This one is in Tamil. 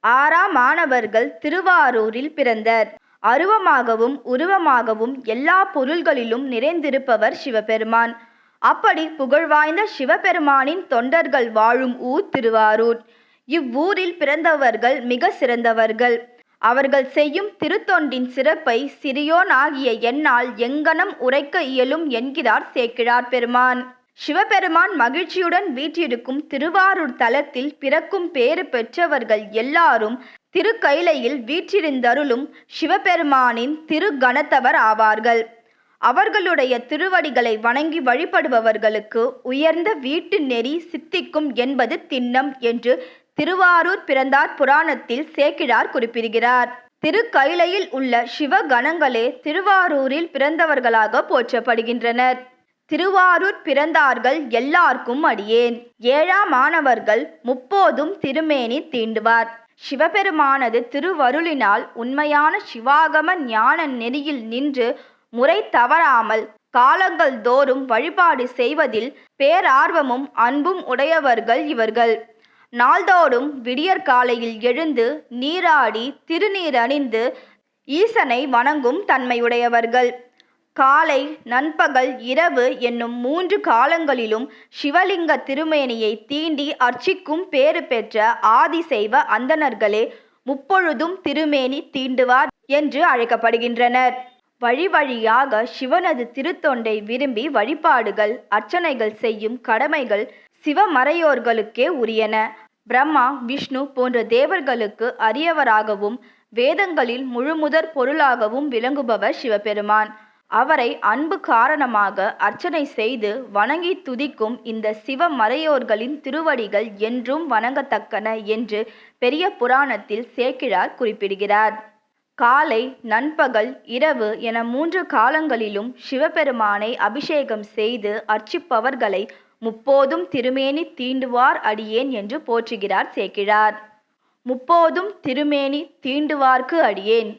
ஆறாமானவர்கள் திருவாரூரில் பிறந்தார். அருவமாகவும் உருவமாகவும் எல்லா பொருள்களிலும் நிறைந்திருப்பவர் சிவபெருமான். அப்படி புகழ்வாய்ந்த சிவபெருமானின் தொண்டர்கள் வாழும் ஊர் திருவாரூர். இவ்வூரில் பிறந்தவர்கள் மிக சிறந்தவர்கள். அவர்கள் செய்யும் திருத்தொண்டின் சிறப்பை சிறியோன் ஆகிய என்னால் எங்கனம் உரைக்க இயலும் என்கிறார் சேக்கிழார் பெருமான். சிவபெருமான் மகிழ்ச்சியுடன் வீற்றிருக்கும் திருவாரூர் தலத்தில் பிறக்கும் பேறு பெற்றவர்கள் எல்லாரும் திருக்கைலையில் வீற்றிருந்தருளும் சிவபெருமானின் திருகணத்தவர் ஆவார்கள். அவர்களுடைய திருவடிகளை வணங்கி வழிபடுபவர்களுக்கு உயர்ந்த வீட்டு நெறி சித்திக்கும் என்பது திண்ணம் என்று திருவாரூர் பிறந்தார் புராணத்தில் சேக்கிழார் குறிப்பிடுகிறார். திருக்கைலையில் உள்ள சிவகணங்களே திருவாரூரில் பிறந்தவர்களாக போற்றப்படுகின்றனர். திருவாரூர் பிறந்தார்கள் எல்லாருக்கும் அடியேன். ஏழாமானவர்கள் முப்போதும் திருமேனி தீண்டுவார். சிவபெருமானது திருவருளினால் உண்மையான சிவாகம ஞான நெறியில் நின்று முறை தவறாமல் காலங்கள் தோறும் வழிபாடு செய்வதில் பேரார்வமும் அன்பும் உடையவர்கள் இவர்கள். நாள்தோறும் விடியற்காலையில் எழுந்து நீராடி திருநீரணிந்து ஈசனை வணங்கும் தன்மையுடையவர்கள். காலை, நண்பகல், இரவு என்னும் 3 காலங்களிலும் சிவலிங்க திருமேனியை தீண்டி அர்ச்சிக்கும் பேறு பெற்ற ஆதிசைவ அந்தணர்களே முப்பொழுதும் திருமேனி தீண்டுவார் என்று அழைக்கப்படுகின்றனர். வழி வழியாக சிவனது திருத்தொண்டை விரும்பி வழிபாடுகள் அர்ச்சனைகள் செய்யும் கடமைகள் சிவமறையோர்களுக்கே உரியன. பிரம்மா, விஷ்ணு போன்ற தேவர்களுக்கு அரியவராகவும் வேதங்களில் முழுமுதற் பொருளாகவும் விளங்குபவர் சிவபெருமான். அவரை அன்பு காரணமாக அர்ச்சனை செய்து வணங்கி துதிக்கும் இந்த சிவமறையோர்களின் திருவடிகள் என்றும் வணங்கத்தக்கன என்று பெரிய புராணத்தில் சேக்கிழார் குறிப்பிடுகிறார். காலை, நண்பகல், இரவு என 3 காலங்களிலும் சிவபெருமானை அபிஷேகம் செய்து அர்ச்சிப்பவர்களை முப்போதும் திருமேனி தீண்டுவார் அடியேன் என்று போற்றுகிறார் சேக்கிழார். முப்போதும் திருமேனி தீண்டுவார்க்கு அடியேன்.